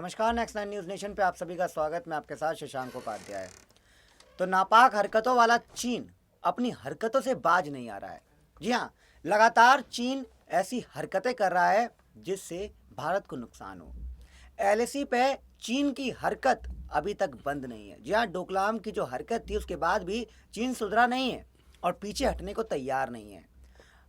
नमस्कार, next 9 news nation पे आप सभी का स्वागत। मैं आपके साथ शशांक उपाध्याय। तो नापाक हरकतों वाला चीन अपनी हरकतों से बाज नहीं आ रहा है। जी हाँ, लगातार चीन ऐसी हरकतें कर रहा है जिससे भारत को नुकसान हो। एलएसी पे चीन की हरकत अभी तक बंद नहीं है। जी हाँ, डोकलाम की जो हरकत थी उसके बाद भी चीन सुधरा नहीं है और पीछे हटने को तैयार नहीं है।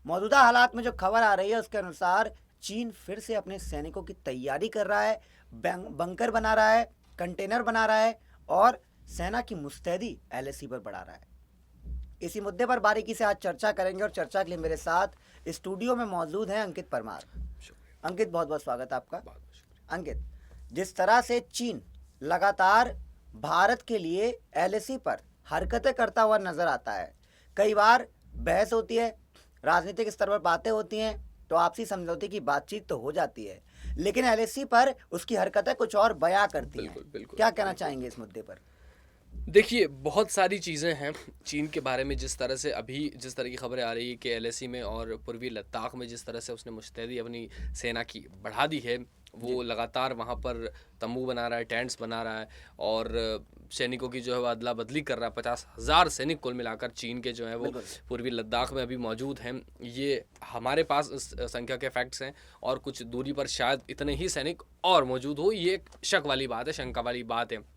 मौजूदा हालात में जो खबर आ रही है उसके अनुसार चीन फिर से अपने सैनिकों की तैयारी कर रहा है, बंकर बना रहा है, कंटेनर बना रहा है और सेना की मुस्तैदी एलएसी पर बढ़ा रहा है। इसी मुद्दे पर बारीकी से आज चर्चा करेंगे और चर्चा के लिए मेरे साथ स्टूडियो में मौजूद हैं अंकित परमार। अंकित, बहुत बहुत स्वागत आपका। अंकित, जिस तरह से चीन लगातार भारत के लिए एलएसी पर हरकतें करता हुआ नजर आता है, कई बार बहस होती है, राजनीतिक स्तर पर बातें होती हैं, तो आपसी समझौते की बातचीत तो हो जाती है, लेकिन एलएसी पर उसकी हरकतें कुछ और बयां करती हैं। बिल्कुल। क्या कहना चाहेंगे इस मुद्दे पर? देखिए, बहुत सारी चीज़ें हैं चीन के बारे में। जिस तरह से अभी जिस तरह की खबरें आ रही है कि एलएसी में और पूर्वी लद्दाख में जिस तरह से उसने मुस्तैदी अपनी सेना की बढ़ा दी है, वो लगातार वहाँ पर तंबू बना रहा है, टेंट्स बना रहा है और सैनिकों की जो है वो अदला बदली कर रहा है। 50,000 सैनिक कुल मिलाकर चीन के जो है वो पूर्वी लद्दाख में अभी मौजूद हैं। ये हमारे पास इस संख्या के फैक्ट्स हैं और कुछ दूरी पर शायद इतने ही सैनिक और मौजूद हो। ये एक शक वाली बात है, शंका वाली बात है।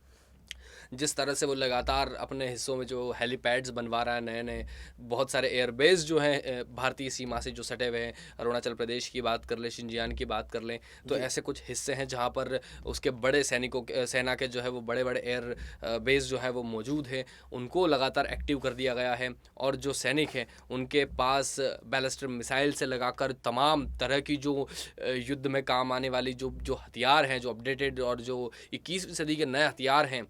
जिस तरह से वो लगातार अपने हिस्सों में जो हेलीपैड्स बनवा रहा है, नए नए बहुत सारे एयरबेस जो हैं भारतीय सीमा से जो सटे हुए हैं, अरुणाचल प्रदेश की बात कर लें, शिनजियान की बात कर लें, तो ऐसे कुछ हिस्से हैं जहाँ पर उसके बड़े सेना के जो है वो बड़े बड़े एयर बेस जो है वो मौजूद है। उनको लगातार एक्टिव कर दिया गया है और जो सैनिक हैं उनके पास बैलिस्टिक मिसाइल से लगाकर तमाम तरह की जो युद्ध में काम आने वाली जो जो हथियार हैं, जो अपडेटेड और जो 21वीं सदी के नए हथियार हैं,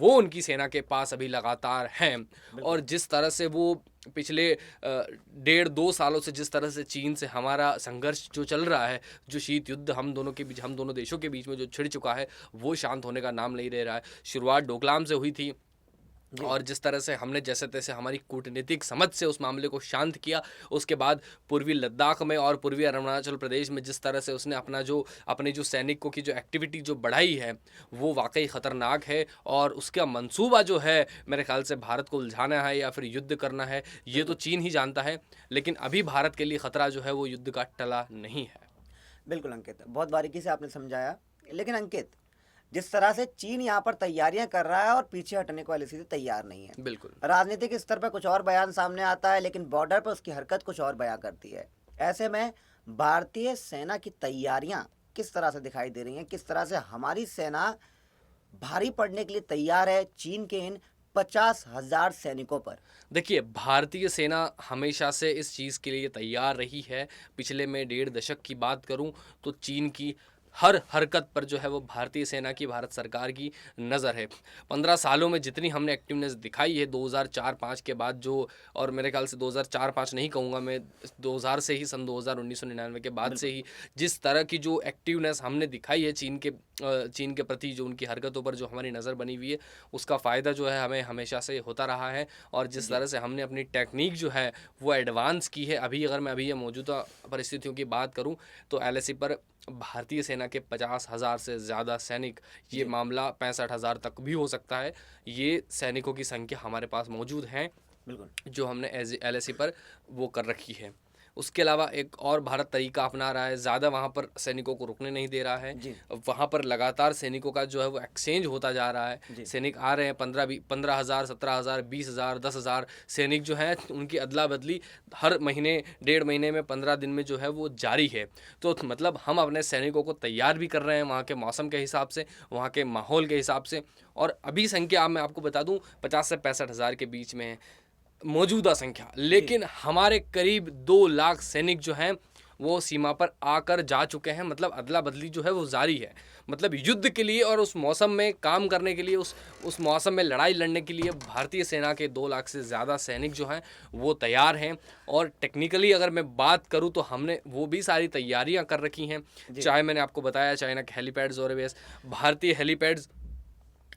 वो उनकी सेना के पास अभी लगातार हैं। और जिस तरह से वो पिछले 1.5-2 सालों से जिस तरह से चीन से हमारा संघर्ष जो चल रहा है, जो शीत युद्ध हम दोनों देशों के बीच में जो छिड़ चुका है, वो शांत होने का नाम नहीं ले रहा है। शुरुआत डोकलाम से हुई थी और जिस तरह से हमने जैसे तैसे हमारी कूटनीतिक समझ से उस मामले को शांत किया, उसके बाद पूर्वी लद्दाख में और पूर्वी अरुणाचल प्रदेश में जिस तरह से उसने अपने जो सैनिकों की जो एक्टिविटी जो बढ़ाई है, वो वाकई ख़तरनाक है। और उसका मंसूबा जो है मेरे ख्याल से भारत को उलझाना है या फिर युद्ध करना है, ये तो चीन ही जानता है। लेकिन अभी भारत के लिए ख़तरा जो है वो युद्ध का टला नहीं है। बिल्कुल अंकित, बहुत बारीकी से आपने समझाया। लेकिन अंकित, जिस तरह से चीन यहाँ पर तैयारियां कर रहा है और पीछे हटने को एलएसी से तैयार नहीं है। बिल्कुल। राजनीतिक स्तर पर कुछ और बयान सामने आता है, लेकिन बॉर्डर पर उसकी हरकत कुछ और बयां करती है। ऐसे में भारतीय सेना की तैयारियां किस तरह से दिखाई दे रही हैं? किस तरह से हमारी सेना भारी पड़ने के लिए तैयार है चीन के इन 50,000 सैनिकों पर? देखिए, भारतीय सेना हमेशा से इस चीज़ के लिए तैयार रही है। पिछले मैं 1.5 दशक की बात करूं तो चीन की हर हरकत पर जो है वो भारतीय सेना की, भारत सरकार की नज़र है। 15 सालों में जितनी हमने एक्टिवनेस दिखाई है 2004-05 के बाद जो, और मेरे ख्याल से 2004-05 नहीं कहूँगा मैं, 2000 से ही, सन 1999 के बाद से ही जिस तरह की जो एक्टिवनेस हमने दिखाई है चीन के प्रति, जो उनकी हरकतों पर जो हमारी नज़र बनी हुई है, उसका फ़ायदा जो है हमें हमेशा से होता रहा है। और जिस तरह से हमने अपनी टेक्निक जो है वो एडवांस की है, अगर मैं ये मौजूदा परिस्थितियों की बात करूं तो एलएसी पर भारतीय सेना के 50,000 से ज़्यादा सैनिक, ये मामला 65,000 तक भी हो सकता है, ये सैनिकों की संख्या हमारे पास मौजूद हैं जो हमने एलएसी पर वो कर रखी है। उसके अलावा एक और भारत तरीका अपना रहा है, ज़्यादा वहाँ पर सैनिकों को रुकने नहीं दे रहा है। वहाँ पर लगातार सैनिकों का जो है वो एक्सचेंज होता जा रहा है। सैनिक आ रहे हैं, 15,000, 17,000, 20,000, 10,000 सैनिक जो हैं उनकी अदला बदली हर महीने, 1.5 महीने में, 15 दिन में जो है वो जारी है। तो मतलब हम अपने सैनिकों को तैयार भी कर रहे हैं वहाँ के मौसम के हिसाब से, वहाँ के माहौल के हिसाब से। और अभी संख्या मैं आपको बता दूँ 50 से 65,000 के बीच में है मौजूदा संख्या, लेकिन हमारे करीब 2 लाख सैनिक जो हैं वो सीमा पर आकर जा चुके हैं। मतलब अदला बदली जो है वो जारी है। मतलब युद्ध के लिए और उस मौसम में काम करने के लिए, उस मौसम में लड़ाई लड़ने के लिए भारतीय सेना के 2 लाख से ज़्यादा सैनिक जो हैं वो तैयार हैं। और टेक्निकली अगर मैं बात करूं तो हमने वो भी सारी तैयारियां कर रखी हैं। चाहे मैंने आपको बताया चाइना के हेलीपैड्स और भारतीय हेलीपैड्स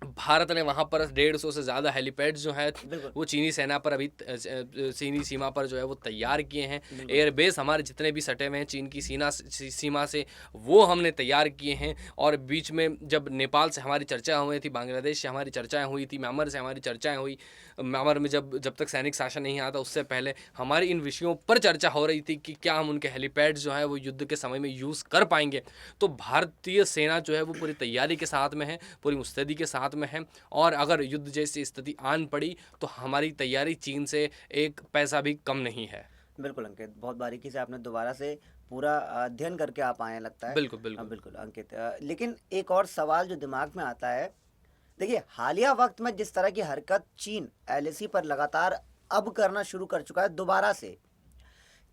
भारत ने वहाँ पर 150 से ज़्यादा हेलीपैड जो है बिल्कुल। वो चीनी सेना पर अभी चीनी सीमा पर जो है वो तैयार किए हैं। बिल्कुल। एयरबेस हमारे जितने भी सटे हुए हैं चीन की सीमा से वो हमने तैयार किए हैं। और बीच में जब नेपाल से हमारी चर्चा हुई थी, बांग्लादेश से हमारी चर्चाएं हुई थी, म्यांमार से हमारी चर्चाएं हुई, म्यांमार में जब तक सैनिक शासन नहीं आता उससे पहले हमारी इन विषयों पर चर्चा हो रही थी कि क्या हम उनके हेलीपैड जो है वो युद्ध के समय में यूज़ कर पाएंगे। तो भारतीय सेना जो है वो पूरी तैयारी के साथ में है, पूरी मुस्तैदी के साथ में है। और अगर युद्ध जैसी स्थिति आन पड़ी तो हमारी तैयारी चीन से एक पैसा भी कम नहीं है। बिल्कुल अंकित, बहुत बारीकी से आपने दोबारा से पूरा अध्ययन करके आप आए हैं लगता है। बिल्कुल बिल्कुल बिल्कुल अंकित, लेकिन एक और सवाल जो दिमाग में आता है, देखिए हालिया वक्त में जिस तरह की हरकत चीन एलएसी पर लगातार अब करना शुरू कर चुका है दोबारा से,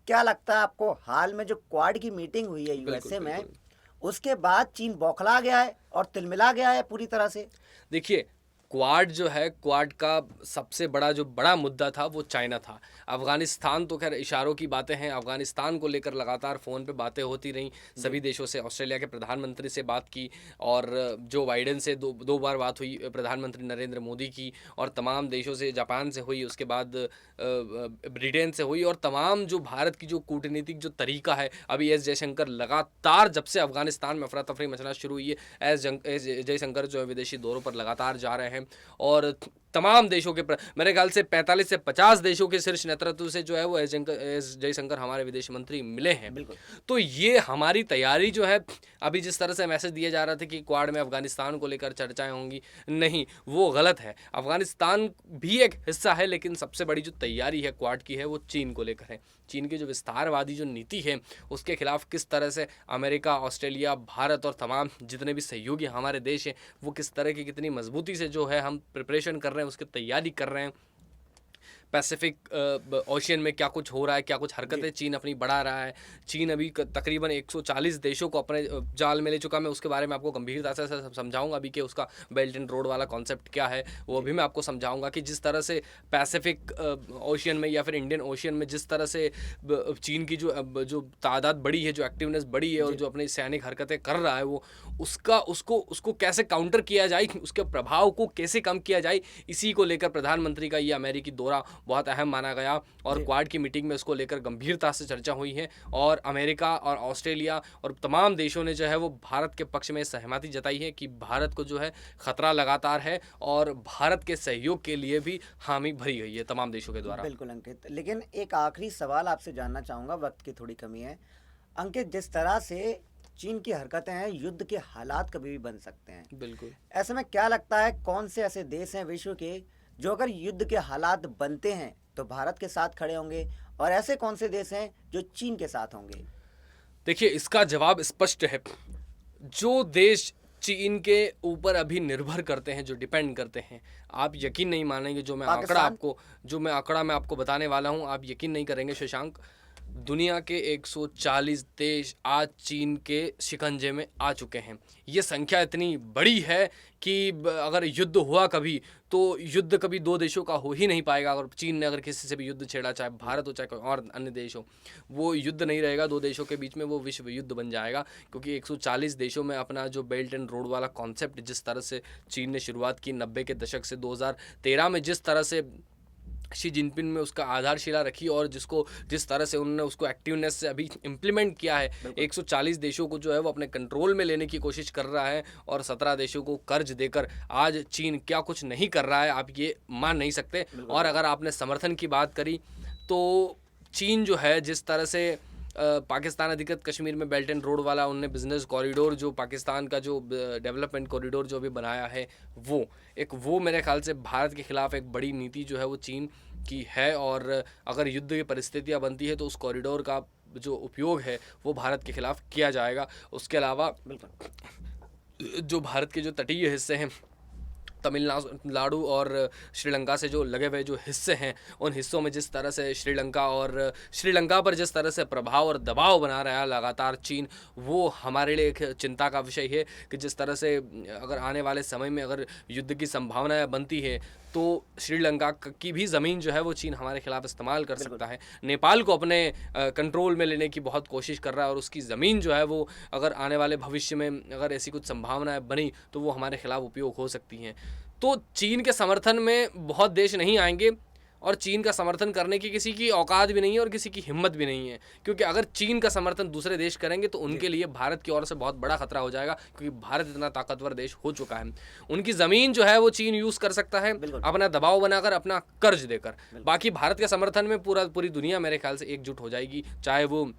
क्या लगता है आपको हाल में जो क्वाड की मीटिंग हुई है यूएसए में, बिल्कुल। उसके बाद चीन बौखला गया है और तिलमिला गया है पूरी तरह से? देखिए, क्वाड जो है, क्वाड का सबसे बड़ा मुद्दा था वो चाइना था। अफ़गानिस्तान तो खैर इशारों की बातें हैं, अफ़गानिस्तान को लेकर लगातार फ़ोन पे बातें होती रहीं सभी देशों से। ऑस्ट्रेलिया के प्रधानमंत्री से बात की और जो बाइडेन से दो बार बात हुई, प्रधानमंत्री नरेंद्र मोदी की, और तमाम देशों से, जापान से हुई, उसके बाद ब्रिटेन से हुई, और तमाम जो भारत की जो कूटनीतिक जो तरीका है, अभी एस जयशंकर लगातार जब से अफ़गानिस्तान में अफरा तफरी मचना शुरू हुई है, एस जयशंकर जो है विदेशी दौरों पर लगातार जा रहे हैं। और तमाम देशों के मेरे ख्याल से 45 से 50 देशों के शीर्ष नेतृत्व से जो है वो एस जयशंकर हमारे विदेश मंत्री मिले हैं। बिल्कुल। तो ये हमारी तैयारी जो है, अभी जिस तरह से मैसेज दिया जा रहा था कि क्वाड में अफगानिस्तान को लेकर चर्चाएं होंगी, नहीं, वो गलत है। अफगानिस्तान भी एक हिस्सा है, लेकिन सबसे बड़ी जो तैयारी है क्वाड की है वो चीन को लेकर है। चीन की जो विस्तारवादी जो नीति है उसके खिलाफ किस तरह से अमेरिका, ऑस्ट्रेलिया, भारत और तमाम जितने भी सहयोगी हमारे देश हैं वो किस तरह की कितनी मजबूती से जो है हम प्रिपरेशन कर रहे हैं, उसकी तैयारी कर रहे हैं। पैसिफिक ओशियन में क्या कुछ हो रहा है, क्या कुछ हरकतें चीन अपनी बढ़ा रहा है। चीन अभी तकरीबन 140 देशों को अपने जाल में ले चुका। मैं उसके बारे में आपको गंभीरता से समझाऊंगा अभी कि उसका बेल्ट एंड रोड वाला कॉन्सेप्ट क्या है, वो भी मैं आपको समझाऊंगा कि जिस तरह से पैसिफिक ओशियन में या फिर इंडियन ओशियन में जिस तरह से चीन की जो तादाद बढ़ी है, जो एक्टिवनेस बढ़ी है और जो अपनी सैनिक हरकतें कर रहा है, वो उसको कैसे काउंटर किया जाए, उसके प्रभाव को कैसे कम किया जाए, इसी को लेकर प्रधानमंत्री का ये अमेरिकी दौरा बहुत अहम माना गया। और क्वाड की मीटिंग में इसको लेकर गंभीरता से चर्चा हुई है और अमेरिका और ऑस्ट्रेलिया और तमाम देशों ने जो है वो भारत के पक्ष में सहमति जताई है कि भारत को जो है खतरा लगातार है और भारत के सहयोग के लिए भी हामी भरी गई है तमाम देशों के द्वारा। बिल्कुल अंकित, लेकिन एक आखिरी सवाल आपसे जानना चाहूँगा, वक्त की थोड़ी कमी है अंकित। जिस तरह से चीन की हरकतें हैं, युद्ध के हालात कभी भी बन सकते हैं। बिल्कुल। ऐसे में क्या लगता है कौन से ऐसे देश हैं विश्व के जो अगर युद्ध के हालात बनते हैं तो भारत के साथ खड़े होंगे, और ऐसे कौन से देश हैं जो चीन के साथ होंगे? देखिए, इसका जवाब स्पष्ट है। जो देश चीन के ऊपर अभी निर्भर करते हैं, जो डिपेंड करते हैं, आप यकीन नहीं मानेंगे जो मैं आपको बताने वाला हूं, आप यकीन नहीं करेंगे शशांक। दुनिया के 140 देश आज चीन के शिकंजे में आ चुके हैं। ये संख्या इतनी बड़ी है कि अगर युद्ध हुआ कभी, तो युद्ध कभी दो देशों का हो ही नहीं पाएगा। अगर चीन ने अगर किसी से भी युद्ध छेड़ा, चाहे भारत हो चाहे कोई और अन्य देश हो, वो युद्ध नहीं रहेगा दो देशों के बीच में, वो विश्व युद्ध बन जाएगा। क्योंकि 140 देशों में अपना जो बेल्ट एंड रोड वाला कॉन्सेप्ट जिस तरह से चीन ने शुरुआत की 90 के दशक से, 2013 में जिस तरह से शी जिनपिंग में उसका आधारशिला रखी और जिस तरह से उन्होंने उसको एक्टिवनेस से अभी इम्प्लीमेंट किया है, 140 देशों को जो है वो अपने कंट्रोल में लेने की कोशिश कर रहा है और 17 देशों को कर्ज देकर आज चीन क्या कुछ नहीं कर रहा है, आप ये मान नहीं सकते। और अगर आपने समर्थन की बात करी तो चीन जो है जिस तरह से पाकिस्तान अधिकृत कश्मीर में बेल्ट एंड रोड वाला उनने बिजनेस कॉरिडोर, जो पाकिस्तान का जो डेवलपमेंट कॉरिडोर जो भी बनाया है, वो मेरे ख्याल से भारत के खिलाफ एक बड़ी नीति जो है वो चीन की है। और अगर युद्ध की परिस्थितियां बनती है तो उस कॉरिडोर का जो उपयोग है वो भारत के खिलाफ किया जाएगा। उसके अलावा जो भारत के जो तटीय हिस्से हैं, तमिलनाडु और श्रीलंका से जो लगे हुए जो हिस्से हैं, उन हिस्सों में जिस तरह से श्रीलंका पर जिस तरह से प्रभाव और दबाव बना रहा है लगातार चीन, वो हमारे लिए एक चिंता का विषय है कि जिस तरह से अगर आने वाले समय में अगर युद्ध की संभावनाएं बनती है तो श्रीलंका की भी ज़मीन जो है वो चीन हमारे खिलाफ इस्तेमाल कर सकता है। नेपाल को अपने कंट्रोल में लेने की बहुत कोशिश कर रहा है और उसकी ज़मीन जो है वो अगर आने वाले भविष्य में अगर ऐसी कुछ संभावनाएं बनी तो वो हमारे खिलाफ उपयोग हो सकती हैं। तो चीन के समर्थन में बहुत देश नहीं आएंगे और चीन का समर्थन करने की किसी की औकात भी नहीं है और किसी की हिम्मत भी नहीं है, क्योंकि अगर चीन का समर्थन दूसरे देश करेंगे तो उनके लिए भारत की ओर से बहुत बड़ा खतरा हो जाएगा, क्योंकि भारत इतना ताकतवर देश हो चुका है। उनकी ज़मीन जो है वो चीन यूज़ कर सकता है अपना दबाव बनाकर, अपना कर्ज देकर। बाकी भारत के समर्थन में पूरी दुनिया मेरे ख्याल से एकजुट हो जाएगी, चाहे वो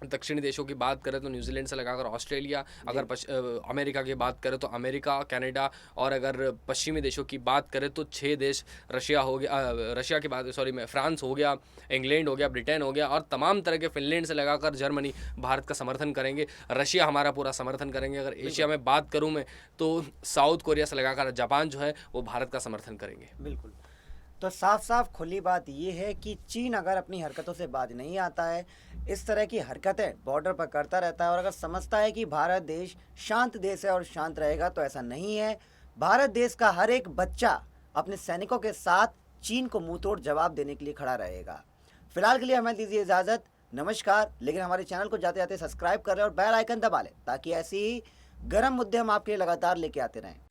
दक्षिणी देशों की बात करें तो न्यूजीलैंड से लगाकर ऑस्ट्रेलिया, अगर अमेरिका की बात करें तो अमेरिका, कनाडा, और अगर पश्चिमी देशों की बात करें तो 6 देश, रशिया हो गया, रशिया की बात फ्रांस हो गया, इंग्लैंड हो गया, ब्रिटेन हो गया, और तमाम तरह के फिनलैंड से लगाकर जर्मनी भारत का समर्थन करेंगे। रशिया हमारा पूरा समर्थन करेंगे। अगर एशिया में बात करूँ मैं तो साउथ कोरिया से लगाकर जापान जो है वो भारत का समर्थन करेंगे। बिल्कुल। तो साफ साफ खुली बात ये है कि चीन अगर अपनी हरकतों से बाज नहीं आता है, इस तरह की हरकतें बॉर्डर पर करता रहता है और अगर समझता है कि भारत देश शांत देश है और शांत रहेगा, तो ऐसा नहीं है। भारत देश का हर एक बच्चा अपने सैनिकों के साथ चीन को मुंह तोड़ जवाब देने के लिए खड़ा रहेगा। फिलहाल के लिए हमें दीजिए इजाज़त, नमस्कार। लेकिन हमारे चैनल को जाते जाते सब्सक्राइब कर लें और बेल आइकन दबा लें, ताकि ऐसी ही गर्म मुद्दे हम आपके लिए लगातार लेके आते रहें।